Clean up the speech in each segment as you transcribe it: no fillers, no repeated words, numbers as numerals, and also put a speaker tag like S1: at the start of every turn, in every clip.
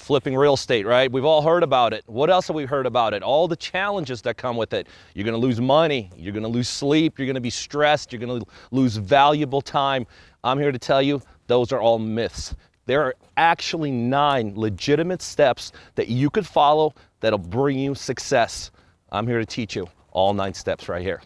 S1: flipping real estate, right? We've all heard about it. What else have we heard about it? All the challenges that come with it. You're going to lose money. You're going to lose sleep. You're going to be stressed. You're going to lose valuable time. I'm here to tell you, those are all myths. There are actually 9 legitimate steps that you could follow that'll bring you success. I'm here to teach you all 9 steps right here.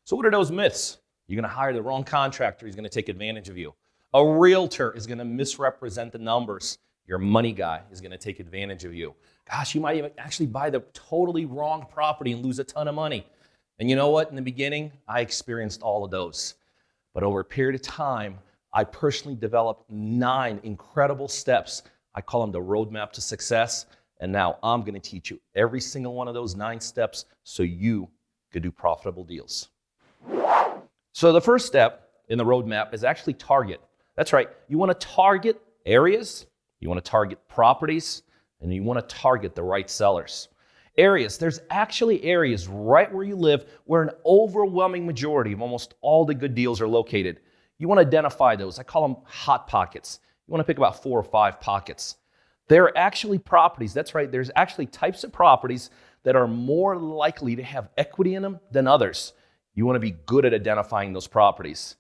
S1: So what are those myths? You're going to hire the wrong contractor. He's going to take advantage of you. A realtor is going to misrepresent the numbers. Your money guy is going to take advantage of you. Gosh, you might even actually buy the totally wrong property and lose a ton of money. And you know what? In the beginning, I experienced all of those. But over a period of time, I personally developed 9 incredible steps. I call them the roadmap to success. And now I'm going to teach you every single one of those 9 steps so you could do profitable deals. So the first step in the roadmap is actually target. That's right. You want to target areas, you want to target properties, and you want to target the right sellers. Areas, there's actually areas right where you live where an overwhelming majority of almost all the good deals are located. You want to identify those. I call them hot pockets. You want to pick about 4 or 5 pockets. There are actually properties, that's right, there's actually types of properties that are more likely to have equity in them than others. You want to be good at identifying those properties.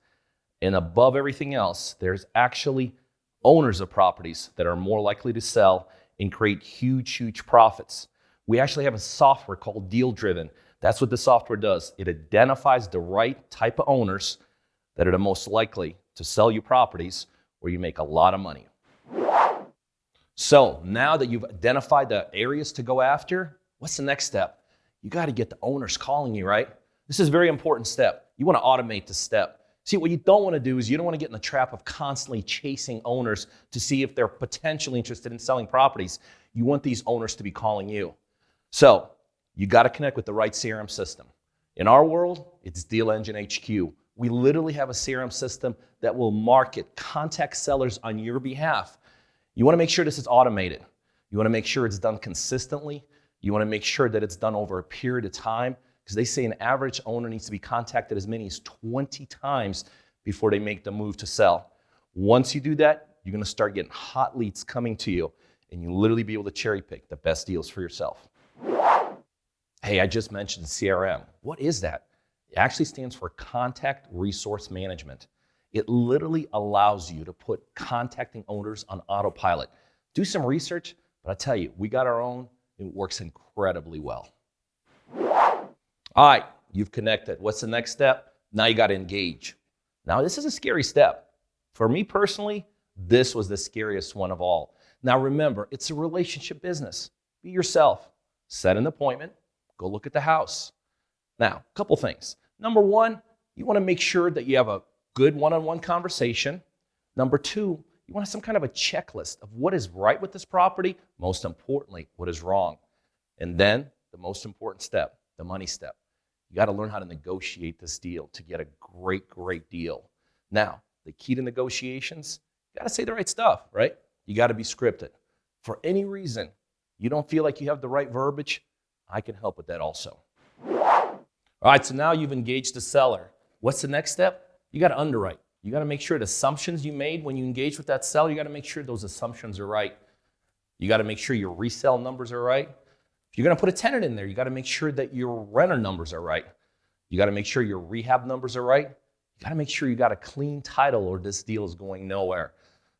S1: And above everything else, there's actually owners of properties that are more likely to sell and create huge profits. We actually have a software called Deal Driven. That's what the software does. It identifies the right type of owners that are the most likely to sell you properties where you make a lot of money. So now that you've identified the areas to go after, what's the next step? You got to get the owners calling you, right? This is a very important step. You want to automate this step. See, what you don't want to do is you don't want to get in the trap of constantly chasing owners to see if they're potentially interested in selling properties. You want these owners to be calling you. So you got to connect with the right CRM system. In our world, it's Deal Engine HQ. We literally have a CRM system that will market, contact sellers on your behalf. You want to make sure this is automated. You want to make sure it's done consistently. You want to make sure that it's done over a period of time, because they say an average owner needs to be contacted as many as 20 times before they make the move to sell. Once you do that, you're going to start getting hot leads coming to you, and you literally be able to cherry pick the best deals for yourself. Hey, I just mentioned CRM. What is that? It actually stands for Contact Resource Management. It literally allows you to put contacting owners on autopilot. Do some research, but I tell you, we got our own. It works incredibly well. All right, you've connected. What's the next step? Now you got to engage. Now, this is a scary step. For me personally, this was the scariest one of all. Now, remember, it's a relationship business. Be yourself. Set an appointment. Go look at the house. Now, a couple things. Number 1, you want to make sure that you have a good one-on-one conversation. Number 2, you want some kind of a checklist of what is right with this property. Most importantly, what is wrong. And then the most important step, the money step. You got to learn how to negotiate this deal to get a great deal. Now, the key to negotiations, you got to say the right stuff, right? You got to be scripted. For any reason you don't feel like you have the right verbiage, I can help with that also. All right, so now you've engaged the seller. What's the next step? You got to underwrite. You got to make sure the assumptions you made when you engage with that seller, you got to make sure those assumptions are right. You got to make sure your resale numbers are right. If you're going to put a tenant in there, you got to make sure that your renter numbers are right. You got to make sure your rehab numbers are right. You got to make sure you got a clean title or this deal is going nowhere.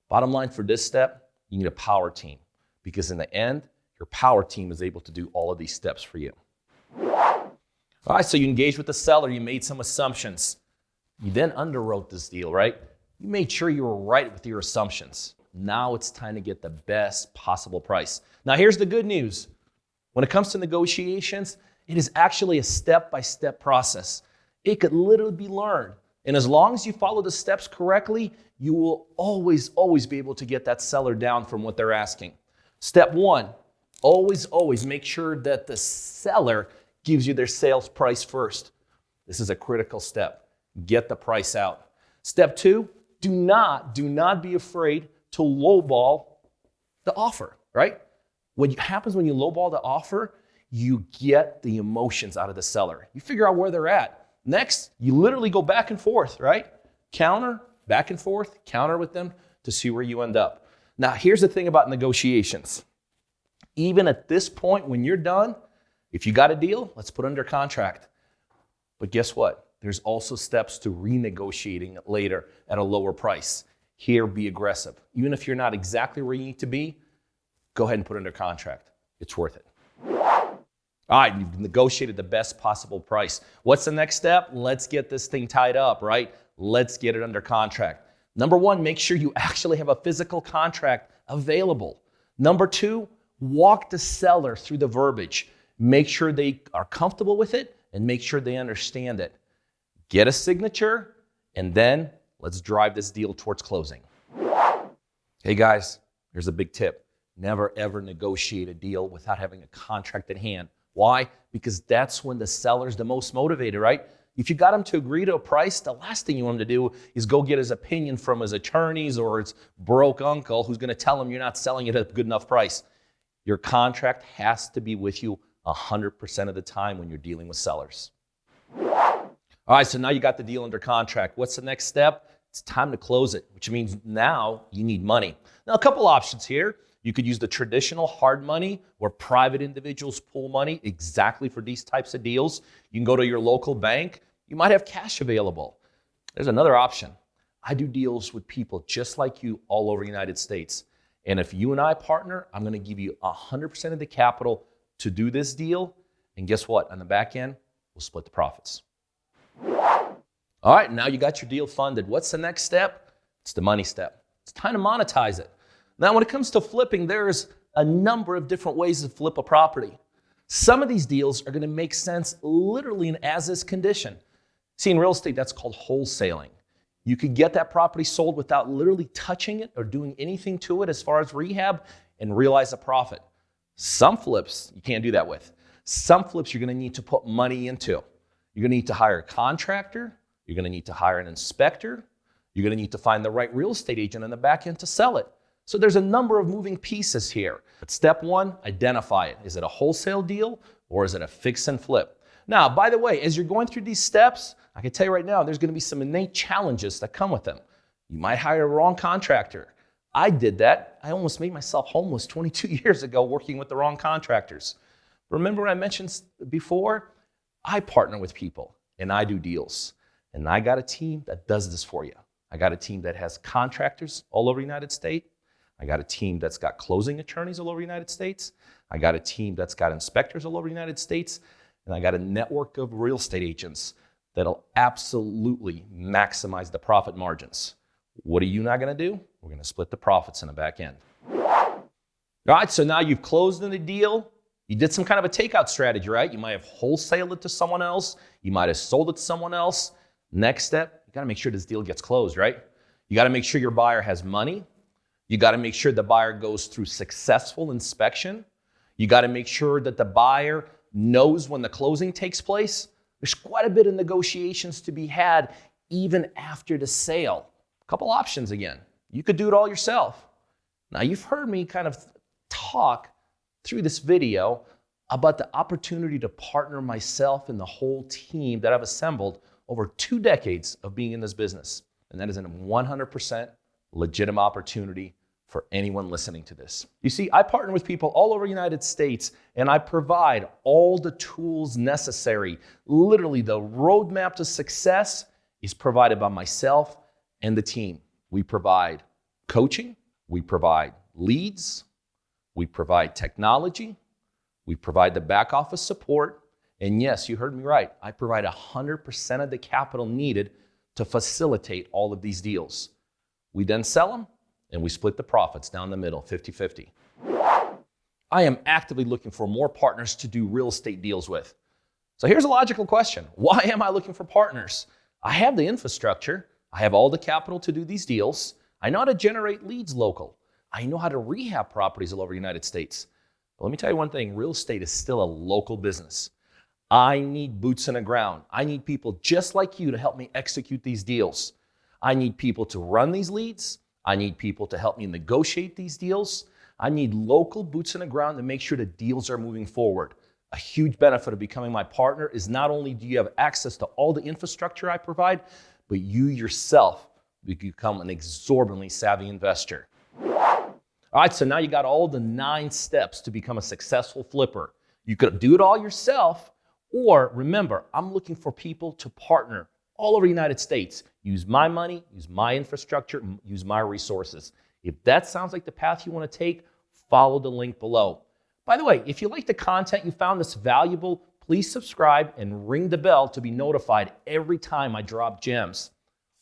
S1: Bottom line for this step, you need a power team, because in the end, your power team is able to do all of these steps for you. All right, so you engaged with the seller, you made some assumptions. You then underwrote this deal, right? You made sure you were right with your assumptions. Now it's time to get the best possible price. Now here's the good news. When it comes to negotiations, it is actually a step-by-step process. It could literally be learned. And as long as you follow the steps correctly, you will always be able to get that seller down from what they're asking. Step 1, always make sure that the seller gives you their sales price first. This is a critical step. Get the price out. Step 2, do not be afraid to lowball the offer, right? What happens when you lowball the offer, you get the emotions out of the seller. You figure out where they're at. Next, you literally go back and forth, right? Counter, back and forth, counter with them to see where you end up. Now, here's the thing about negotiations. Even at this point, when you're done, if you got a deal, let's put it under contract. But guess what? There's also steps to renegotiating it later at a lower price. Here, be aggressive. Even if you're not exactly where you need to be, go ahead and put it under contract. It's worth it. All right, you've negotiated the best possible price. What's the next step? Let's get this thing tied up, right? Let's get it under contract. Number one, make sure you actually have a physical contract available. Number two, walk the seller through the verbiage. Make sure they are comfortable with it and make sure they understand it. Get a signature, and then let's drive this deal towards closing. Hey guys, here's a big tip. Never ever negotiate a deal without having a contract at hand. Why? Because that's when the seller's the most motivated, right? If you got him to agree to a price, the last thing you want him to do is go get his opinion from his attorneys or his broke uncle who's going to tell him you're not selling it at a good enough price. Your contract has to be with you 100% of the time when you're dealing with sellers. All right, so now you got the deal under contract. What's the next step? It's time to close it, which means now you need money. Now, a couple options here. You could use the traditional hard money where private individuals pull money exactly for these types of deals. You can go to your local bank. You might have cash available. There's another option. I do deals with people just like you all over the United States. And if you and I partner, I'm going to give you 100% of the capital to do this deal. And guess what? On the back end, we'll split the profits. All right, now you got your deal funded. What's the next step? It's the money step. It's time to monetize it. Now, when it comes to flipping, there's a number of different ways to flip a property. Some of these deals are going to make sense literally in as-is condition. See, in real estate, that's called wholesaling. You could get that property sold without literally touching it or doing anything to it as far as rehab and realize a profit. Some flips you can't do that with. Some flips you're going to need to put money into. You're going to need to hire a contractor. You're going to need to hire an inspector. You're going to need to find the right real estate agent on the back end to sell it. So there's a number of moving pieces here. But step one, identify it. Is it a wholesale deal or is it a fix and flip? Now, by the way, as you're going through these steps, I can tell you right now, there's going to be some innate challenges that come with them. You might hire a wrong contractor. I did that. I almost made myself homeless 22 years ago working with the wrong contractors. Remember what I mentioned before? I partner with people and I do deals. And I got a team that does this for you. I got a team that has contractors all over the United States. I got a team that's got closing attorneys all over the United States. I got a team that's got inspectors all over the United States. And I got a network of real estate agents that'll absolutely maximize the profit margins. What are you not going to do? We're going to split the profits in the back end. All right, so now you've closed in the deal. You did some kind of a takeout strategy, right? You might have wholesaled it to someone else. You might have sold it to someone else. Next step, you got to make sure this deal gets closed, right? You got to make sure your buyer has money. You got to make sure the buyer goes through successful inspection. You got to make sure that the buyer knows when the closing takes place. There's quite a bit of negotiations to be had even after the sale. A couple options again. You could do it all yourself. Now, you've heard me kind of talk through this video about the opportunity to partner myself and the whole team that I've assembled over 2 decades of being in this business. And that is a 100% legitimate opportunity for anyone listening to this. You see, I partner with people all over the United States and I provide all the tools necessary. Literally, the roadmap to success is provided by myself and the team. We provide coaching, we provide leads, we provide technology, we provide the back office support, and yes, you heard me right, I provide 100% of the capital needed to facilitate all of these deals. We then sell them, and we split the profits down the middle, 50-50. I am actively looking for more partners to do real estate deals with. So here's a logical question. Why am I looking for partners? I have the infrastructure. I have all the capital to do these deals. I know how to generate leads local. I know how to rehab properties all over the United States. But let me tell you one thing, real estate is still a local business. I need boots on the ground. I need people just like you to help me execute these deals. I need people to run these leads. I need people to help me negotiate these deals. I need local boots on the ground to make sure the deals are moving forward. A huge benefit of becoming my partner is not only do you have access to all the infrastructure I provide, but you yourself become an exorbitantly savvy investor. All right, so now you got all the 9 steps to become a successful flipper. You could do it all yourself, or remember, I'm looking for people to partner all over the United States. Use my money, use my infrastructure, use my resources. If that sounds like the path you want to take, follow the link below. By the way, if you like the content, you found this valuable, please subscribe and ring the bell to be notified every time I drop gems.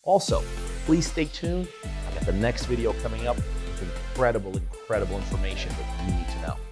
S1: Also, please stay tuned. I got the next video coming up with incredible information that you need to know.